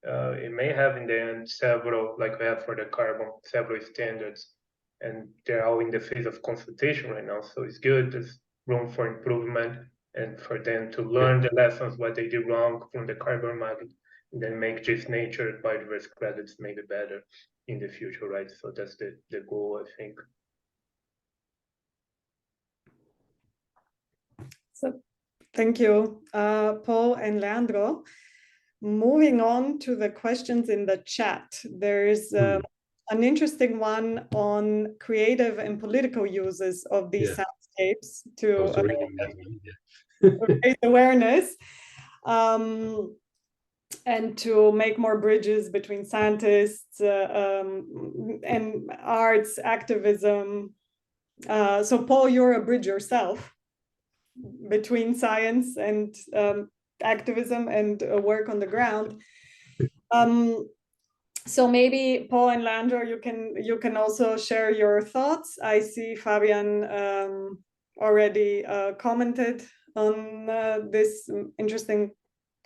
it may have in the end several, like we have for the carbon, several standards, and they're all in the phase of consultation right now. So it's good. There's room for improvement, and for them to learn the lessons, what they did wrong from the carbon market, and then make this nature biodiversity credits maybe better in the future, right? So that's the goal, I think. So thank you, Paul and Leandro. Moving on to the questions in the chat. There's an interesting one on creative and political uses of these soundscapes to raise awareness and to make more bridges between scientists and arts, activism. So Paul, you're a bridge yourself between science and activism and work on the ground. So maybe Paul and Leandro, you can also share your thoughts. I see Fabian already commented on this interesting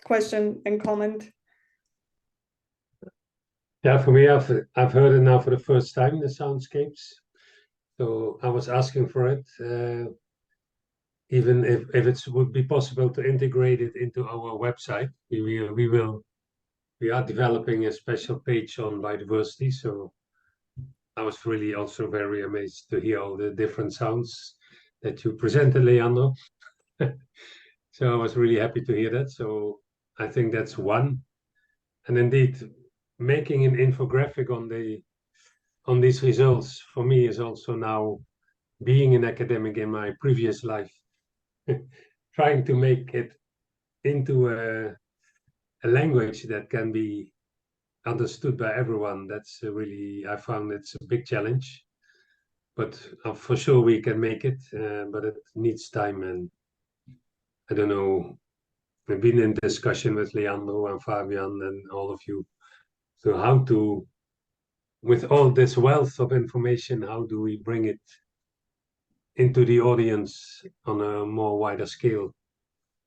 question and comment. Yeah, for me, I've heard it now for the first time, the soundscapes. So I was asking for it, even if it would be possible to integrate it into our website. We are developing a special page on biodiversity. So I was really also very amazed to hear all the different sounds that you presented, Leandro. So I was really happy to hear that. So I think that's one. And indeed, making an infographic on these results for me is also now being an academic in my previous life. trying to make it into a language that can be understood by everyone. That's really, I found it's a big challenge. But for sure we can make it, but it needs time. And I don't know, I've been in discussion with Leandro and Fabian and all of you. So how to, with all this wealth of information, how do we bring it into the audience on a more wider scale?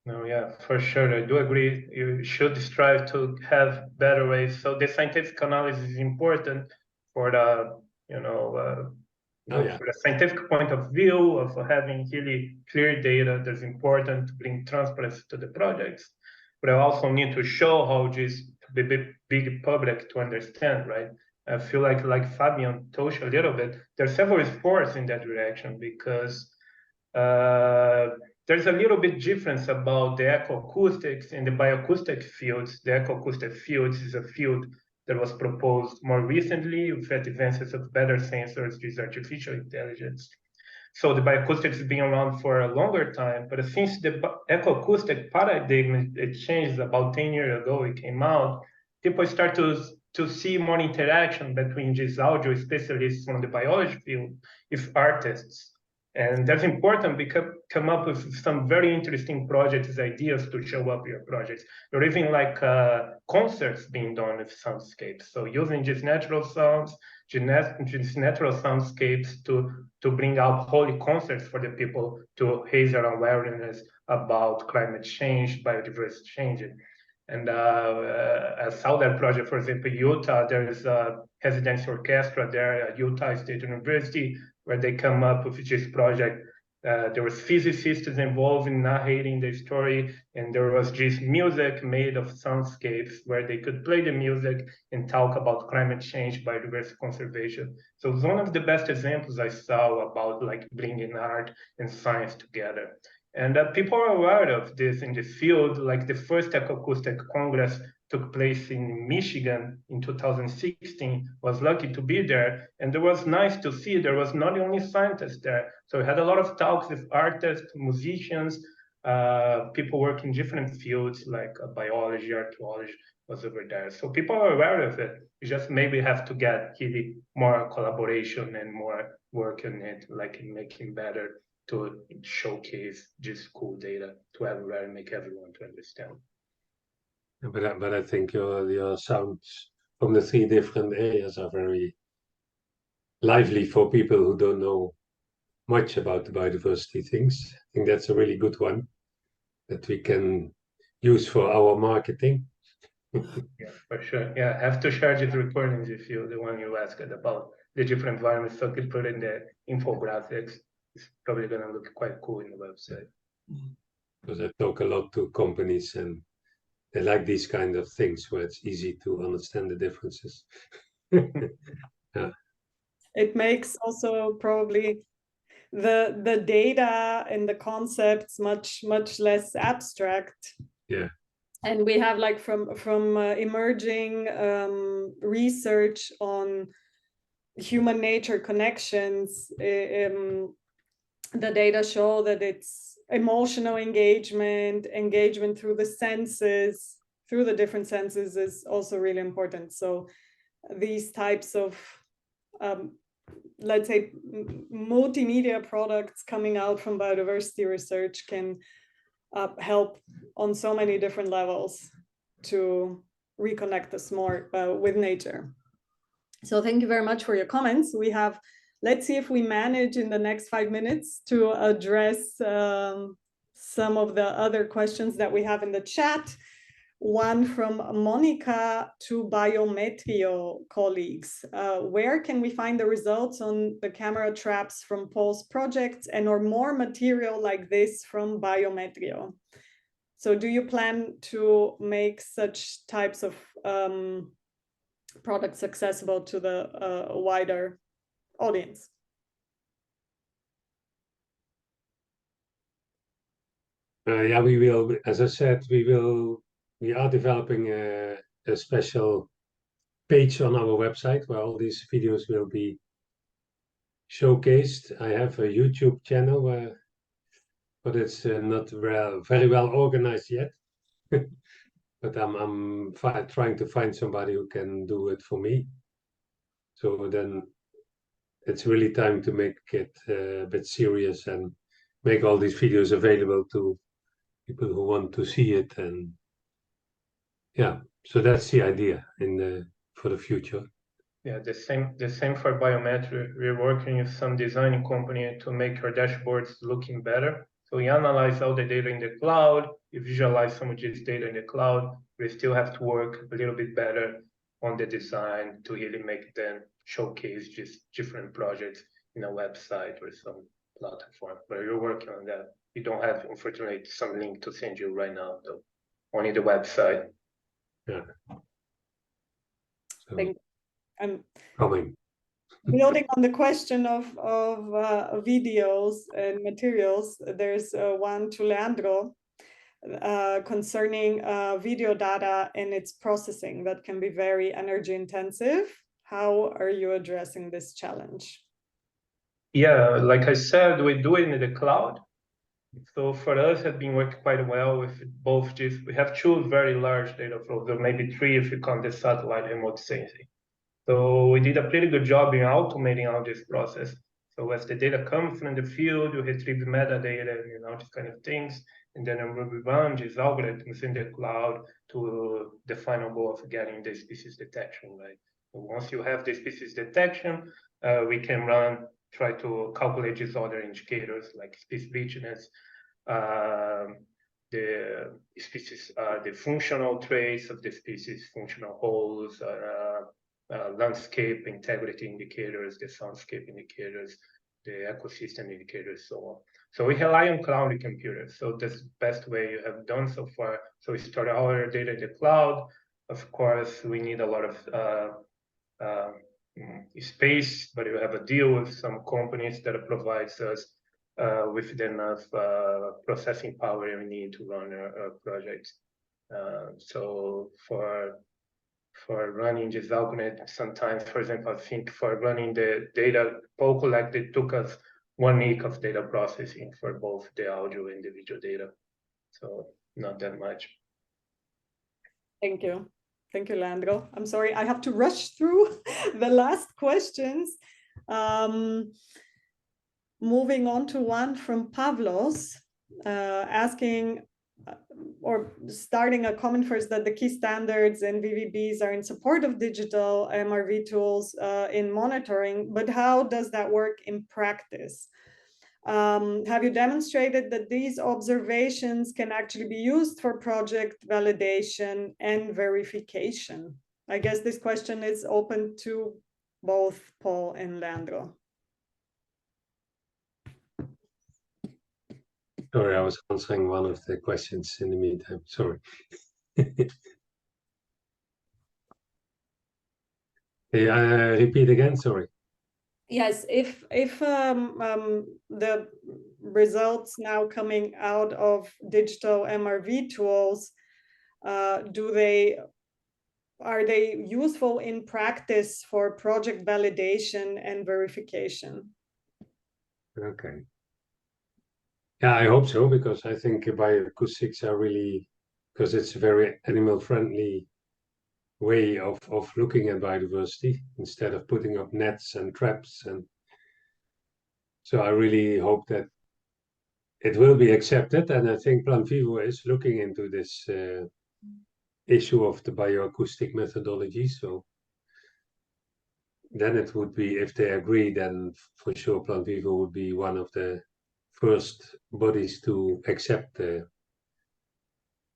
No, yeah, for sure. I do agree. You should strive to have better ways. So the scientific analysis is important for the, for the scientific point of view of having really clear data. That's important to bring transparency to the projects. But I also need to show how this to the big public to understand, right? I feel like Fabian touched a little bit. There are several efforts in that direction because there's a little bit difference about the ecoacoustics and the bioacoustic fields. The ecoacoustic fields is a field that was proposed more recently with advances of better sensors, with artificial intelligence. So the bioacoustics has been around for a longer time, but since the ecoacoustic paradigm it changed about 10 years ago, it came out, people start to see more interaction between these audio specialists from the biology field with artists. And that's important because come up with some very interesting projects, ideas to show up your projects. Or even like concerts being done with soundscapes. So using these natural sounds, these natural soundscapes to bring out holy concerts for the people to raise their awareness about climate change, biodiversity changing. And I saw that project, for example, Utah, there is a residence orchestra there at Utah State University, where they come up with this project. There was physicists involved in narrating the story, and there was this music made of soundscapes where they could play the music and talk about climate change, biodiversity conservation. So it's one of the best examples I saw about like bringing art and science together. And people are aware of this in the field. Like the first Ecoacoustic Congress took place in Michigan in 2016, was lucky to be there. And it was nice to see there was not only scientists there. So we had a lot of talks with artists, musicians, people working in different fields like biology, archaeology was over there. So people are aware of it. You just maybe have to get really more collaboration and more work on it, like in making better to showcase this cool data to everywhere and make everyone to understand. But I think your sounds from the 3 different areas are very lively for people who don't know much about the biodiversity things. I think that's a really good one that we can use for our marketing. Yeah, for sure. Yeah, I have to share these recordings if you the one you asked about the different environments, so I could put in the infographics. It's probably gonna look quite cool in the website. Because I talk a lot to companies and they like these kind of things where it's easy to understand the differences. Yeah. It makes also probably the data and the concepts much less abstract. Yeah. And we have like from emerging research on human nature connections, the data show that it's emotional engagement through the senses, through the different senses is also really important. So these types of let's say multimedia products coming out from biodiversity research can help on so many different levels to reconnect us more with nature. So thank you very much for your comments. We have, let's see if we manage in the next 5 minutes to address some of the other questions that we have in the chat. One from Monica to Biometrio colleagues. Where can we find the results on the camera traps from Paul's projects and or more material like this from Biometrio? So do you plan to make such types of products accessible to the wider audience? Yeah, we will, as I said, we are developing a special page on our website where all these videos will be showcased. I have a YouTube channel but it's not very well organized yet. But I'm trying to find somebody who can do it for me. So then it's really time to make it a bit serious and make all these videos available to people who want to see it. And yeah, so that's the idea for the future. Yeah, the same for biometry. We're working with some designing company to make our dashboards looking better. So we analyze all the data in the cloud, we visualize some of this data in the cloud. We still have to work a little bit better on the design to really make them showcase just different projects in a website or some platform. But we're working on that. We don't have, unfortunately, some link to send you right now, though. Only the website. Yeah. So, I'm coming. building on the question of videos and materials. There's one to Leandro concerning video data and its processing that can be very energy intensive. How are you addressing this challenge? Yeah, like I said, we do it in the cloud. So for us, it has been working quite well with both these. We have two very large data flows, or maybe three if you count the satellite remote sensing. So we did a pretty good job in automating all this process. So as the data comes from the field, you retrieve metadata, these kind of things, and then we run these algorithms in the cloud to the final goal of getting the species detection, right? So once you have the species detection, we can try to calculate these other indicators like species richness, the species, the functional traits of the species, functional holes, landscape integrity indicators, the soundscape indicators, the ecosystem indicators, so on. So we rely on cloud computers. So that's the best way you have done so far. So we store our data in the cloud. Of course, we need a lot of space, but we have a deal with some companies that provides us with enough processing power we need to run our projects. So for running this algorithm, sometimes, for example, I think for running the data Paul collected, took us 1 week of data processing for both the audio and the video data. So not that much. Thank you. Thank you, Leandro. I'm sorry, I have to rush through the last questions. Moving on to one from Pavlos, asking, or starting a comment first, that the key standards and VVBs are in support of digital MRV tools in monitoring, but how does that work in practice? Have you demonstrated that these observations can actually be used for project validation and verification? I guess this question is open to both Paul and Leandro. Sorry, I was answering one of the questions in the meantime. Sorry. Repeat again, sorry. Yes, if the results now coming out of digital MRV tools, are they useful in practice for project validation and verification? Okay. Yeah, I hope so, because I think bioacoustics are really, because it's a very animal friendly way of looking at biodiversity instead of putting up nets and traps. And so I really hope that it will be accepted. And I think Plan Vivo is looking into this issue of the bioacoustic methodology. So then it would be, if they agree, then for sure Plan Vivo would be one of the first bodies to accept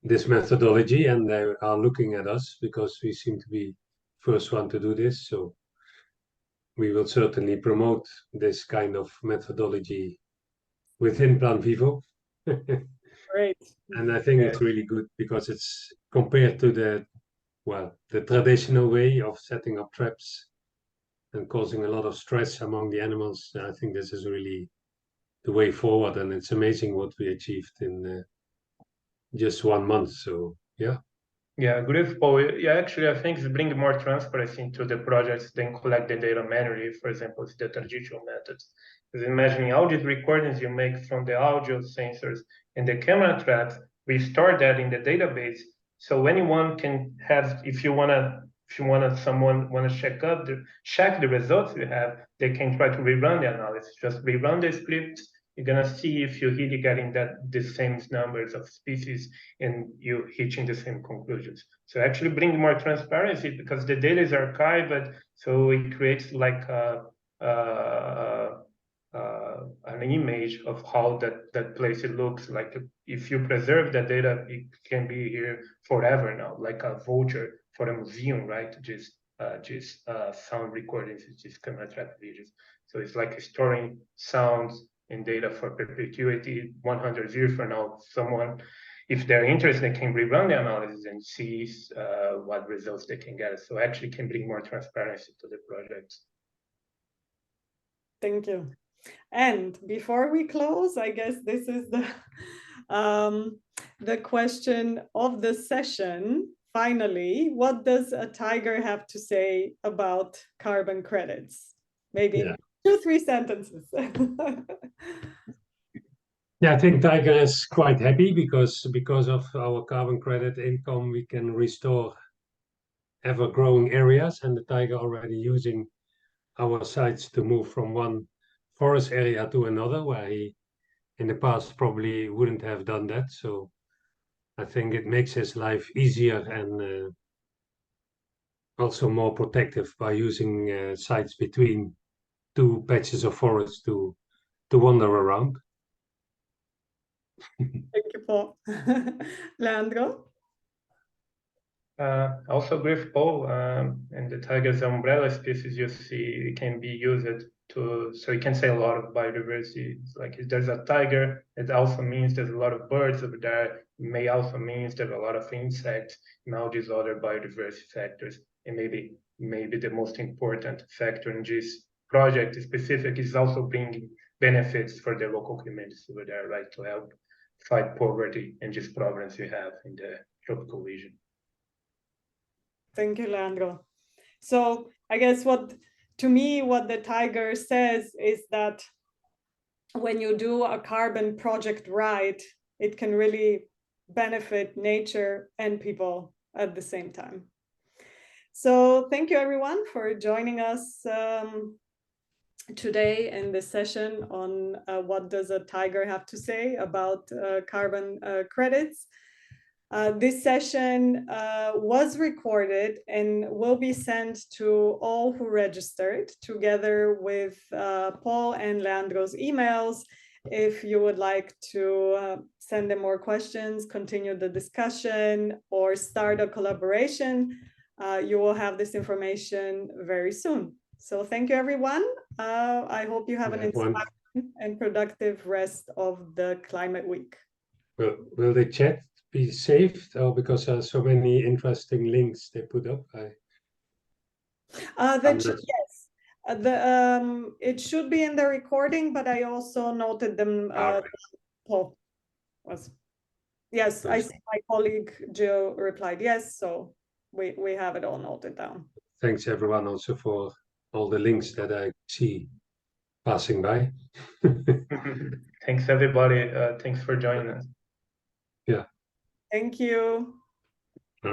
this methodology, and they are looking at us because we seem to be first one to do this. So we will certainly promote this kind of methodology within Plan Vivo. Great. And I think it's really good because it's compared to the traditional way of setting up traps and causing a lot of stress among the animals. I think this is really the way forward, and it's amazing what we achieved in just 1 month. So yeah. Yeah, good, Paul. Yeah, actually, I think it's bringing more transparency into the projects than collect the data manually, for example, with the traditional methods. Because imagining all these recordings you make from the audio sensors and the camera tracks, we store that in the database. So anyone can have, if someone wanna check the results you have, they can try to rerun the analysis. Just rerun the scripts. You're gonna see if you're really getting the same numbers of species and you hitting the same conclusions. So actually bring more transparency because the data is archived, so it creates like an image of how that place it looks like. If you preserve that data, it can be here forever now, like a voucher for a museum, right? Just sound recordings, just camera trap videos. So it's like storing sounds and data for perpetuity. 100 years from now, someone, if they're interested, they can rerun the analysis and see what results they can get. So actually can bring more transparency to the projects. Thank you. And before we close, I guess this is the question of the session. Finally, what does a tiger have to say about carbon credits? Maybe 2-3 sentences. Yeah, I think Tiger is quite happy because of our carbon credit income, we can restore ever-growing areas, and the Tiger already using our sites to move from one forest area to another, where he in the past probably wouldn't have done that. So I think it makes his life easier and also more protective by using sites between two patches of forest to wander around. Thank you, Paul. Leandro? Also with Paul, and the tiger's umbrella species you see, it can be used so it can say a lot of biodiversity. It's like if there's a tiger, it also means there's a lot of birds over there. It may also mean there's a lot of insects and all these other biodiversity factors. And maybe the most important factor in this project specific is also bringing benefits for the local communities over there, right? To help fight poverty and just problems we have in the tropical region. Thank you, Leandro. So I guess what the tiger says is that when you do a carbon project right, it can really benefit nature and people at the same time. So thank you everyone for joining us today in this session on what does a tiger have to say about carbon credits. This session was recorded and will be sent to all who registered, together with Paul and Leandro's emails. If you would like to send them more questions, continue the discussion, or start a collaboration, you will have this information very soon. So thank you, everyone. I hope you have an inspiring and productive rest of the Climate Week. Will the chat be saved, or because there are so many interesting links they put up? Yes, it should be in the recording, but I also noted them. Paul was yes. I see my colleague Jill replied yes, so we have it all noted down. Thanks everyone also for all the links that I see passing by. Thanks everybody. Thanks for joining us. Yeah. Thank you.